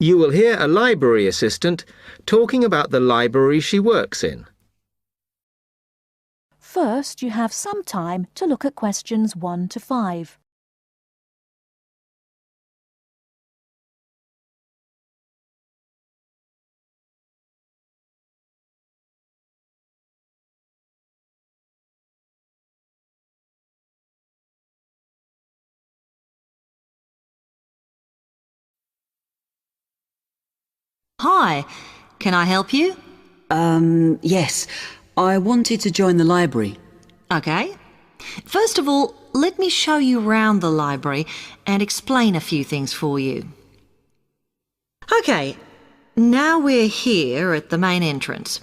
You will hear a library assistant talking about the library she works in. First, you have some time to look at questions 1 to 5. Hi, can I help you? Yes. I wanted to join the library. Okay. First of all, let me show you round the library and explain a few things for you. Okay, now we're here at the main entrance.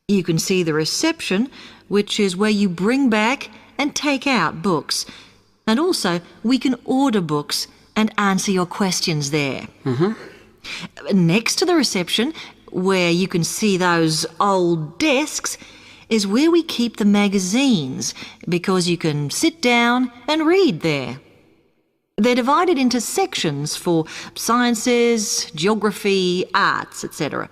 You can see the reception, which is where you bring back and take out books. And also, we can order books and answer your questions there. Next to the reception, where you can see those old desks, is where we keep the magazines, because you can sit down and read there. They're divided into sections for sciences, geography, arts, etc.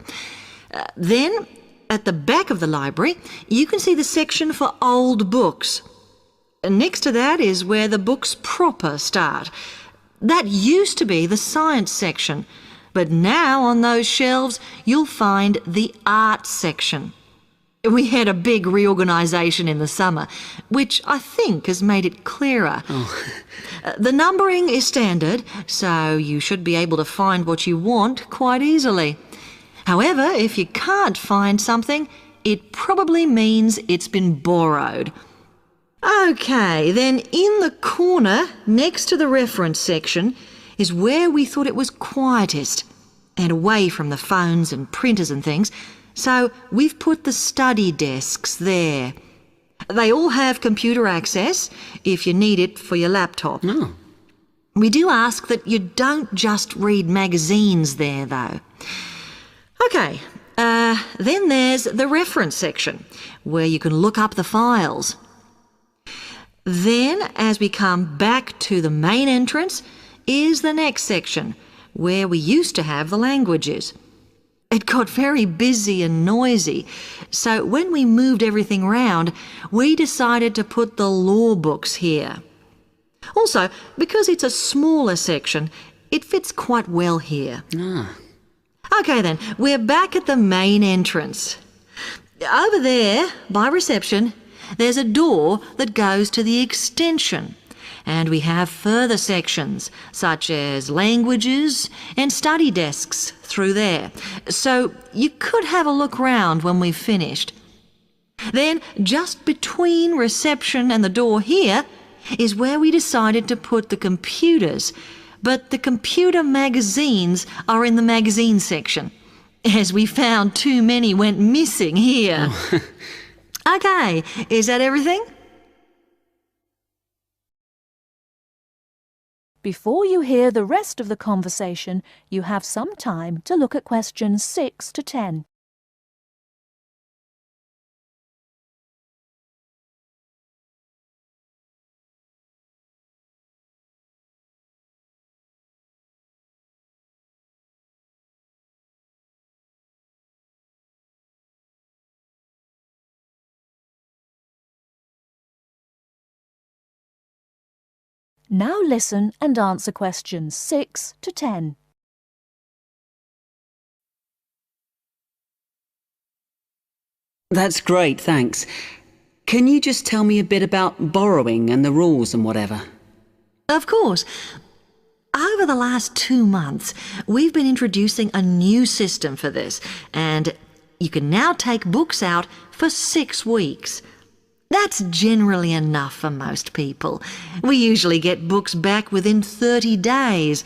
Then, at the back of the library, you can see the section for old books. Next to that is where the books proper start. That used to be the science section, but now on those shelves you'll find the arts section. We had a big reorganisation in the summer, which I think has made it clearer. The numbering is standard, so you should be able to find what you want quite easily. However, if you can't find something, it probably means it's been borrowed. Okay, then in the corner next to the reference section is where we thought it was quietest and away from the phones and printers and things, so we've put the study desks there. They all have computer access if you need it for your laptop. We do ask that you don't just read magazines there, though. Okay, then there's the reference section, where you can look up the files. Then, as we come back to the main entrance, is the next section, where we used to have the languages. It got very busy and noisy, so when we moved everything round, we decided to put the law books here. Also, because it's a smaller section, it fits quite well here. Okay then, we're back at the main entrance. Over there, by reception, there's a door that goes to the extension. And we have further sections, such as languages and study desks through there. So you could have a look round when we've finished. Then, just between reception and the door here, is where we decided to put the computers. But the computer magazines are in the magazine section, as we found too many went missing here. Okay, is that everything? Before you hear the rest of the conversation, you have some time to look at questions 6 to 10. Now listen and answer questions 6 to 10. That's great, thanks. Can you just tell me a bit about borrowing and the rules and whatever? Of course. Over the last 2 months, we've been introducing a new system for this, and you can now take books out for 6 weeks. That's generally enough for most people. We usually get books back within 30 days.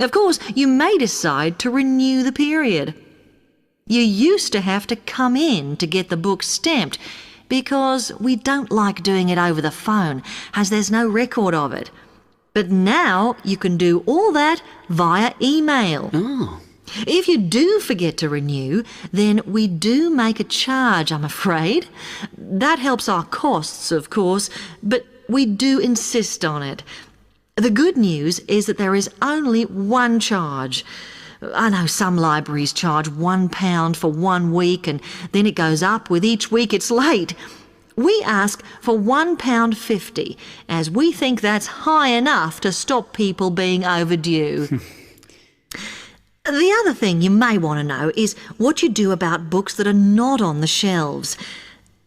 Of course, you may decide to renew the period. You used to have to come in to get the book stamped because we don't like doing it over the phone, as there's no record of it. But now you can do all that via email. If you do forget to renew, then we do make a charge, I'm afraid. That helps our costs, of course, but we do insist on it. The good news is that there is only one charge. I know some libraries charge £1 for 1 week and then it goes up with each week it's late. We ask for £1.50 as we think that's high enough to stop people being overdue. The other thing you may want to know is what you do about books that are not on the shelves.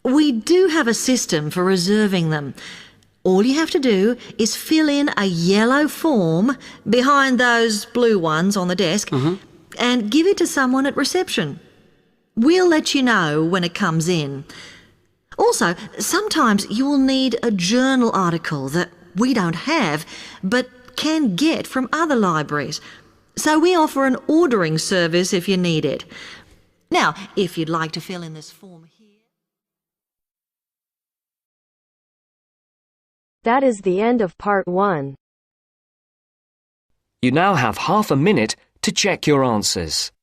We do have a system for reserving them. All you have to do is fill in a yellow form behind those blue ones on the desk and give it to someone at reception. We'll let you know when it comes in. Also, sometimes you will need a journal article that we don't have but can get from other libraries. So we offer an ordering service if you need it. Now, if you'd like to fill in this form here... That is the end of part 1. You now have half a minute to check your answers.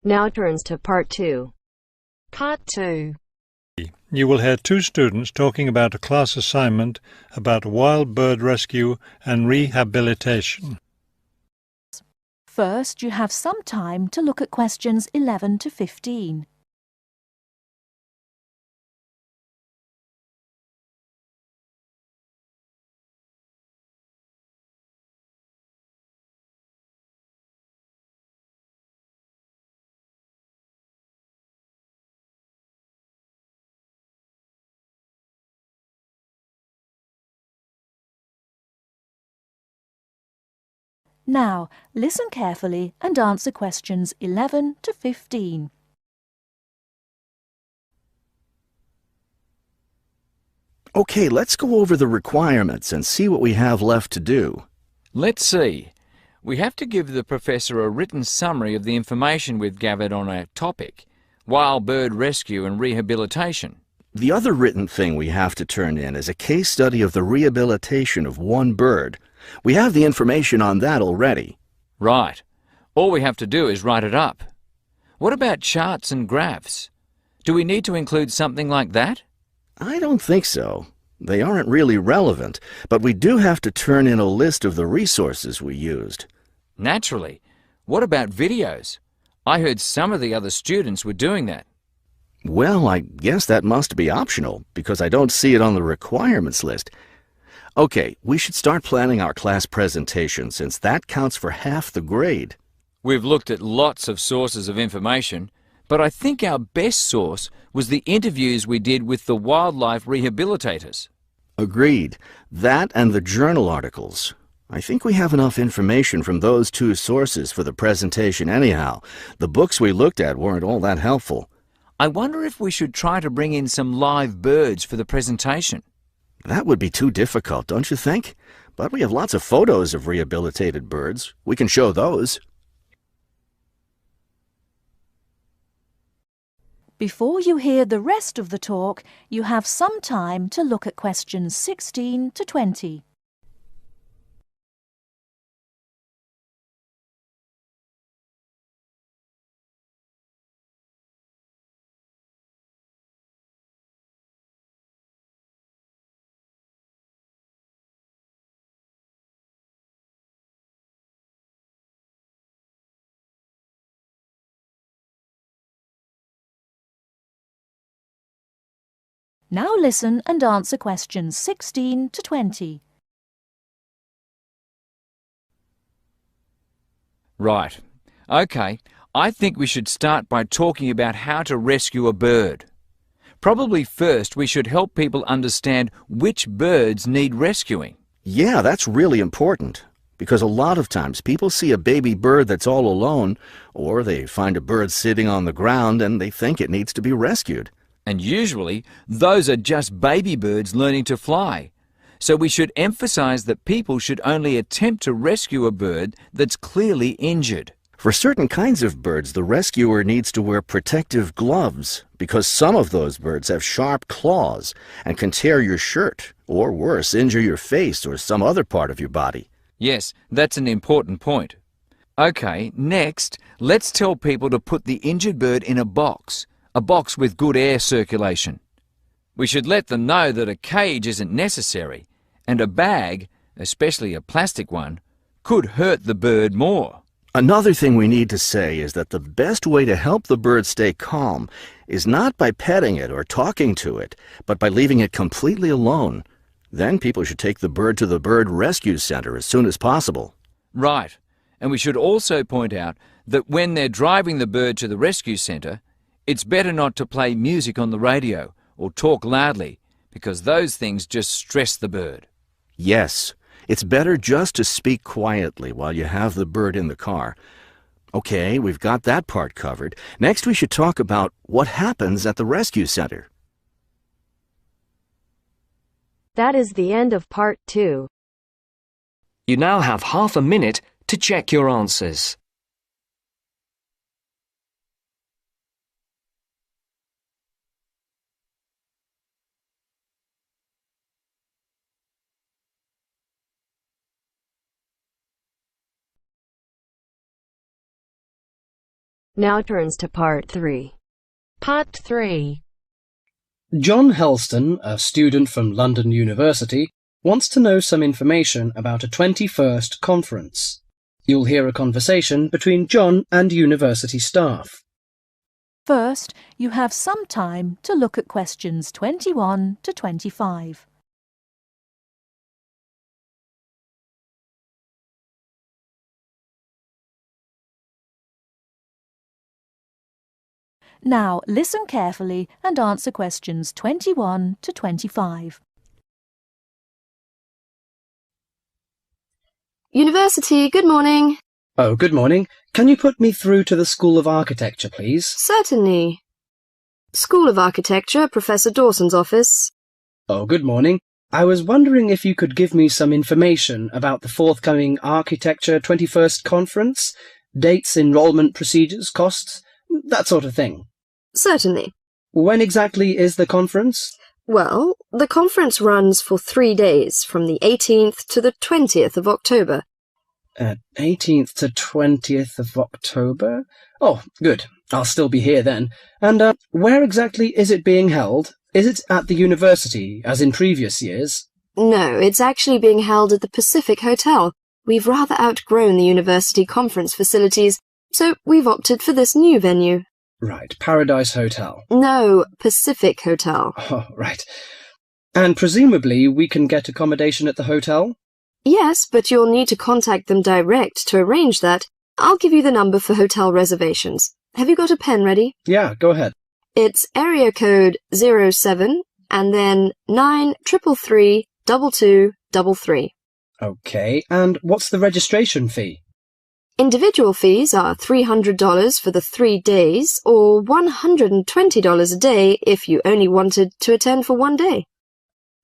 Now turns to part 2. Part 2. You will hear 2 students talking about a class assignment about wild bird rescue and rehabilitation. First, you have some time to look at questions 11 to 15. Now, listen carefully and answer questions 11 to 15. Okay, let's go over the requirements and see what we have left to do. Let's see. We have to give the professor a written summary of the information we've gathered on our topic, wild bird rescue and rehabilitation. The other written thing we have to turn in is a case study of the rehabilitation of one bird. We have the information on that already. Right. All we have to do is write it up. What about charts and graphs? Do we need to include something like that? I don't think so. They aren't really relevant, but we do have to turn in a list of the resources we used. Naturally. What about videos? I heard some of the other students were doing that. Well, I guess that must be optional, because I don't see it on the requirements list. Okay, we should start planning our class presentation, since that counts for half the grade. We've looked at lots of sources of information, but I think our best source was the interviews we did with the wildlife rehabilitators. Agreed. That and the journal articles. I think we have enough information from those 2 sources for the presentation anyhow. The books we looked at weren't all that helpful. I wonder if we should try to bring in some live birds for the presentation. That would be too difficult, don't you think? But we have lots of photos of rehabilitated birds. We can show those. Before you hear the rest of the talk, you have some time to look at questions 16 to 20. Now listen and answer questions 16 to 20. Right. Okay, I think we should start by talking about how to rescue a bird. Probably first we should help people understand which birds need rescuing. Yeah, that's really important. Because a lot of times people see a baby bird that's all alone, or they find a bird sitting on the ground and they think it needs to be rescued. And usually, those are just baby birds learning to fly. So we should emphasize that people should only attempt to rescue a bird that's clearly injured. For certain kinds of birds, the rescuer needs to wear protective gloves because some of those birds have sharp claws and can tear your shirt, or worse, injure your face or some other part of your body. Yes, that's an important point. Okay, next, let's tell people to put the injured bird in a box, a box with good air circulation. We should let them know that a cage isn't necessary, and a bag, especially a plastic one, could hurt the bird more. Another thing we need to say is that the best way to help the bird stay calm is not by petting it or talking to it, but by leaving it completely alone. Then people should take the bird to the bird rescue center as soon as possible. Right, and we should also point out that when they're driving the bird to the rescue centre, it's better not to play music on the radio or talk loudly, because those things just stress the bird. Yes, it's better just to speak quietly while you have the bird in the car. Okay, we've got that part covered. Next we should talk about what happens at the rescue center. That is the end of part 2. You now have half a minute to check your answers. Now turns to part 3. Part 3. John Helston, a student from London University, wants to know some information about a 21st conference. You'll hear a conversation between John and university staff. First, you have some time to look at questions 21 to 25. Now listen carefully and answer questions 21 to 25. University, good morning. Oh, good morning. Can you put me through to the School of Architecture, please? Certainly. School of Architecture, Professor Dawson's office. Oh, good morning. I was wondering if you could give me some information about the forthcoming Architecture 21st conference, dates, enrollment procedures, costs, that sort of thing. Certainly. When exactly is the conference? Well, the conference runs for 3 days, from the 18th to the 20th of October. 18th to 20th of October? Oh, good. I'll still be here then. And where exactly is it being held? Is it at the university, as in previous years? No, it's actually being held at the Pacific Hotel. We've rather outgrown the university conference facilities, so we've opted for this new venue. Right, Paradise Hotel. No, Pacific Hotel. Oh, right. And presumably we can get accommodation at the hotel? Yes, but you'll need to contact them direct to arrange that. I'll give you the number for hotel reservations. Have you got a pen ready? Yeah, go ahead. It's area code 07 and then 933 2233. Okay, and what's the registration fee? Individual fees are $300 for the 3 days, or $120 a day if you only wanted to attend for 1 day.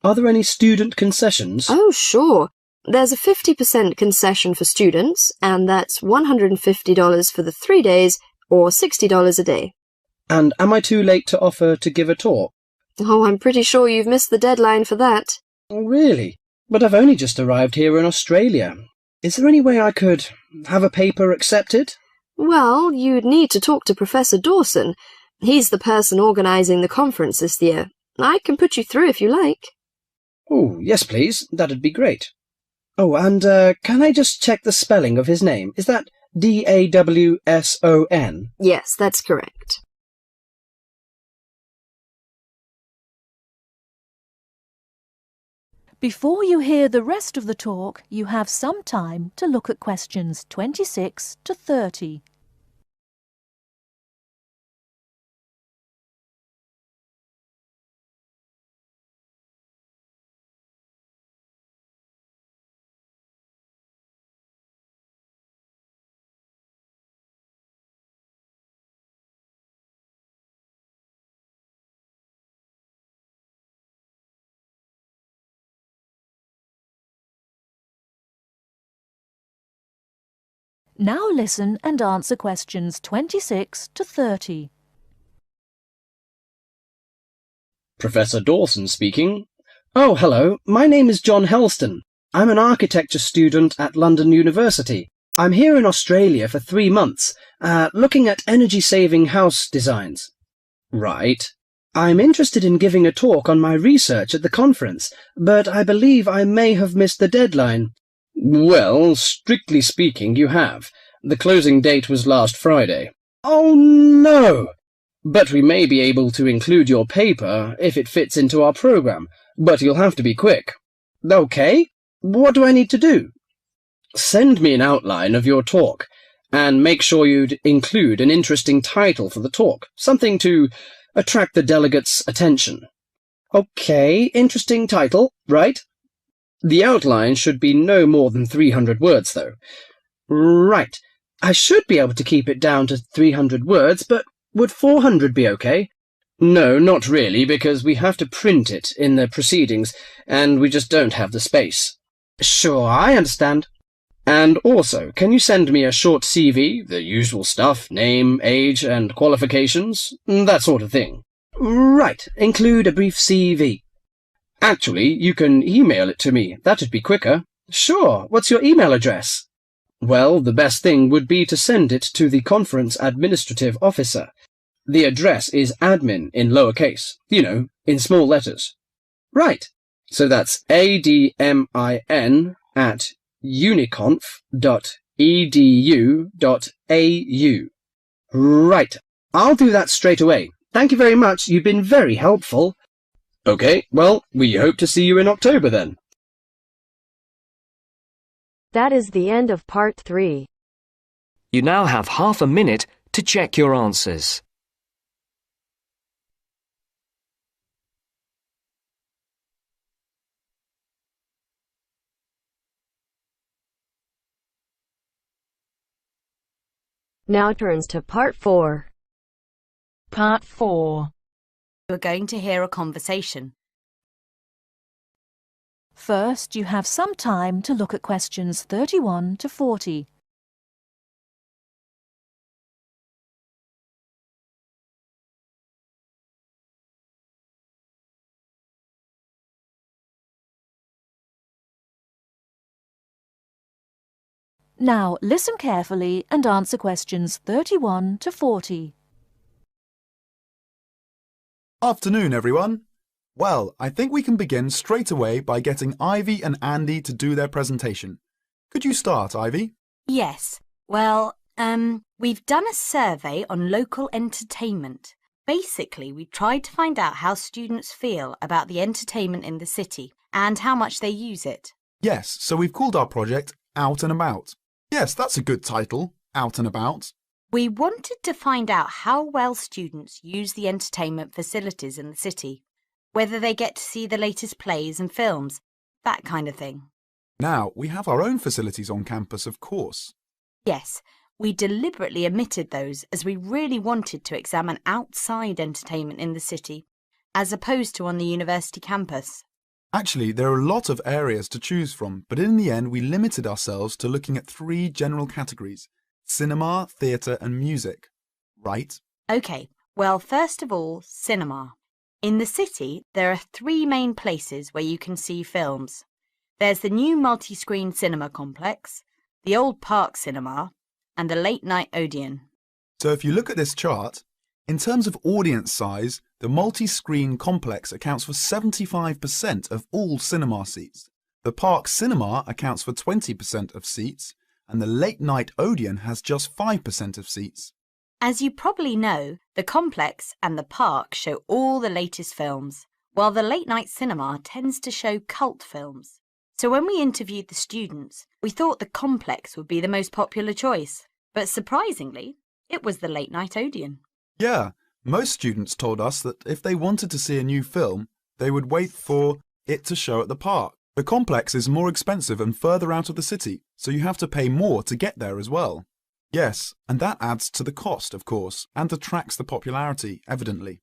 Are there any student concessions? Oh, sure. There's a 50% concession for students, and that's $150 for the 3 days, or $60 a day. And am I too late to offer to give a talk? Oh, I'm pretty sure you've missed the deadline for that. Oh, really? But I've only just arrived here in Australia. Is there any way I could have a paper accepted? Well, you'd need to talk to Professor Dawson. He's the person organising the conference this year. I can put you through if you like. Oh, yes, please. That'd be great. Oh, and can I just check the spelling of his name? Is that Dawson? Yes, that's correct. Before you hear the rest of the talk, you have some time to look at questions 26 to 30. Now listen and answer questions 26 to 30. Professor Dawson speaking. Oh, hello. My name is John Helston. I'm an architecture student at London University. I'm here in Australia for 3 months, looking at energy-saving house designs. Right. I'm interested in giving a talk on my research at the conference, but I believe I may have missed the deadline. Well, strictly speaking, you have. The closing date was last Friday. Oh, no! But we may be able to include your paper if it fits into our program, but you'll have to be quick. Okay, what do I need to do? Send me an outline of your talk, and make sure you'd include an interesting title for the talk, something to attract the delegates' attention. Okay, interesting title, right? The outline should be no more than 300 words, though. Right. I should be able to keep it down to 300 words, but would 400 be okay? No, not really, because we have to print it in the proceedings, and we just don't have the space. Sure, I understand. And also, can you send me a short CV, the usual stuff, name, age, and qualifications, that sort of thing? Right, include a brief CV. Actually, you can email it to me. That'd be quicker. Sure, what's your email address? Well, the best thing would be to send it to the conference administrative officer. The address is admin in lowercase, you know, in small letters. Right, so that's admin@uniconf.edu.au. Right, I'll do that straight away. Thank you very much, you've been very helpful. Okay, well, we hope to see you in October then. That is the end of part 3. You now have half a minute to check your answers. Now turns to part 4. Part 4. You're going to hear a conversation. First, you have some time to look at questions 31 to 40. Now, listen carefully and answer questions 31 to 40. Afternoon, everyone. Well, I think we can begin straight away by getting Ivy and Andy to do their presentation. Could you start, Ivy? Yes. Well, we've done a survey on local entertainment. Basically, we tried to find out how students feel about the entertainment in the city and how much they use it. Yes, so we've called our project Out and About. Yes, that's a good title, Out and About. We wanted to find out how well students use the entertainment facilities in the city, whether they get to see the latest plays and films, that kind of thing. Now, we have our own facilities on campus, of course. Yes, we deliberately omitted those as we really wanted to examine outside entertainment in the city, as opposed to on the university campus. Actually, there are a lot of areas to choose from, but in the end we limited ourselves to looking at 3 general categories: cinema, theatre and music. Right? OK, well, first of all, cinema. In the city, there are 3 main places where you can see films. There's the new multi-screen cinema complex, the old Park Cinema, and the Late Night Odeon. So if you look at this chart, in terms of audience size, the multi-screen complex accounts for 75% of all cinema seats. The Park Cinema accounts for 20% of seats, and the Late Night Odeon has just 5% of seats. As you probably know, the complex and the park show all the latest films, while the late night cinema tends to show cult films. So when we interviewed the students, we thought the complex would be the most popular choice. But surprisingly, it was the Late Night Odeon. Yeah, most students told us that if they wanted to see a new film, they would wait for it to show at the park. The complex is more expensive and further out of the city, so you have to pay more to get there as well. Yes, and that adds to the cost, of course, and detracts the popularity, evidently.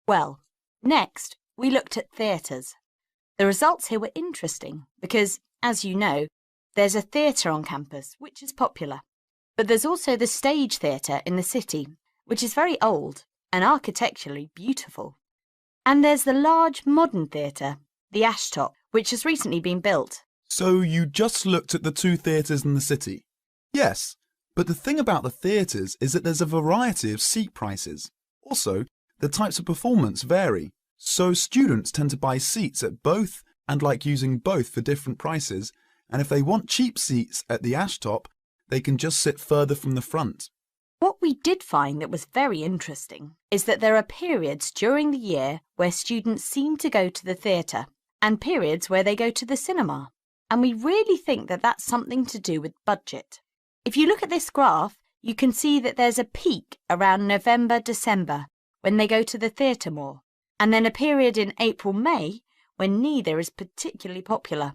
Well, next, we looked at theatres. The results here were interesting because, as you know, there's a theatre on campus, which is popular. But there's also the Stage Theatre in the city, which is very old and architecturally beautiful. And there's the large modern theatre, the Ashtop, which has recently been built. So you just looked at the 2 theatres in the city? Yes, but the thing about the theatres is that there's a variety of seat prices. Also, The types of performance vary, so students tend to buy seats at both and like using both for different prices, and if they want cheap seats at the Ashtop, they can just sit further from the front. What we did find that was very interesting is that there are periods during the year where students seem to go to the theatre and periods where they go to the cinema. And we really think that that's something to do with budget. If you look at this graph, you can see that there's a peak around November, December when they go to the theatre more, and then a period in April, May when neither is particularly popular.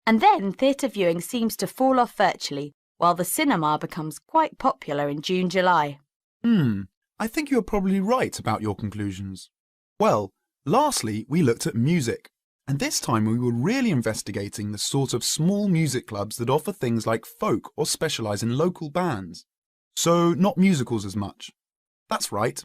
And then theatre viewing seems to fall off virtually, while the cinema becomes quite popular in June, July. I think you're probably right about your conclusions. Well, lastly, we looked at music, and this time we were really investigating the sort of small music clubs that offer things like folk or specialise in local bands. So not musicals as much. That's right.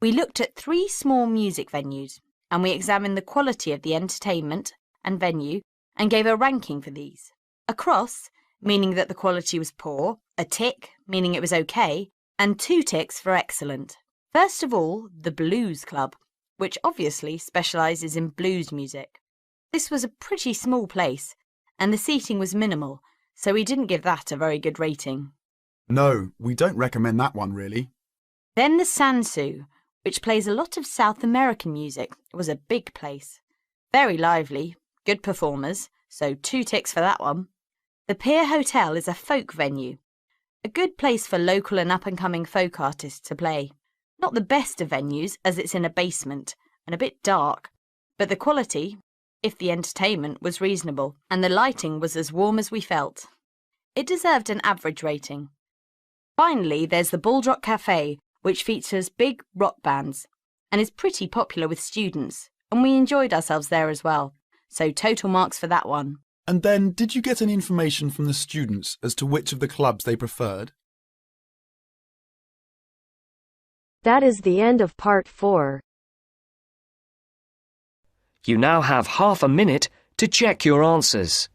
We looked at 3 small music venues, and we examined the quality of the entertainment and venue and gave a ranking for these. A cross, meaning that the quality was poor, a tick, meaning it was okay, and 2 ticks for excellent. First of all, the Blues Club, which obviously specialises in blues music. This was a pretty small place, and the seating was minimal, so we didn't give that a very good rating. No, we don't recommend that one really. Then the Sansu, which plays a lot of South American music. It was a big place. Very lively, good performers, so 2 ticks for that one. The Pier Hotel is a folk venue, a good place for local and up-and-coming folk artists to play. Not the best of venues, as it's in a basement and a bit dark, but the quality, if the entertainment, was reasonable, and the lighting was as warm as we felt. It deserved an average rating. Finally, there's the Bulldrock Cafe, which features big rock bands, and is pretty popular with students, and we enjoyed ourselves there as well, so total marks for that one. And then, did you get any information from the students as to which of the clubs they preferred? That is the end of part 4. You now have half a minute to check your answers.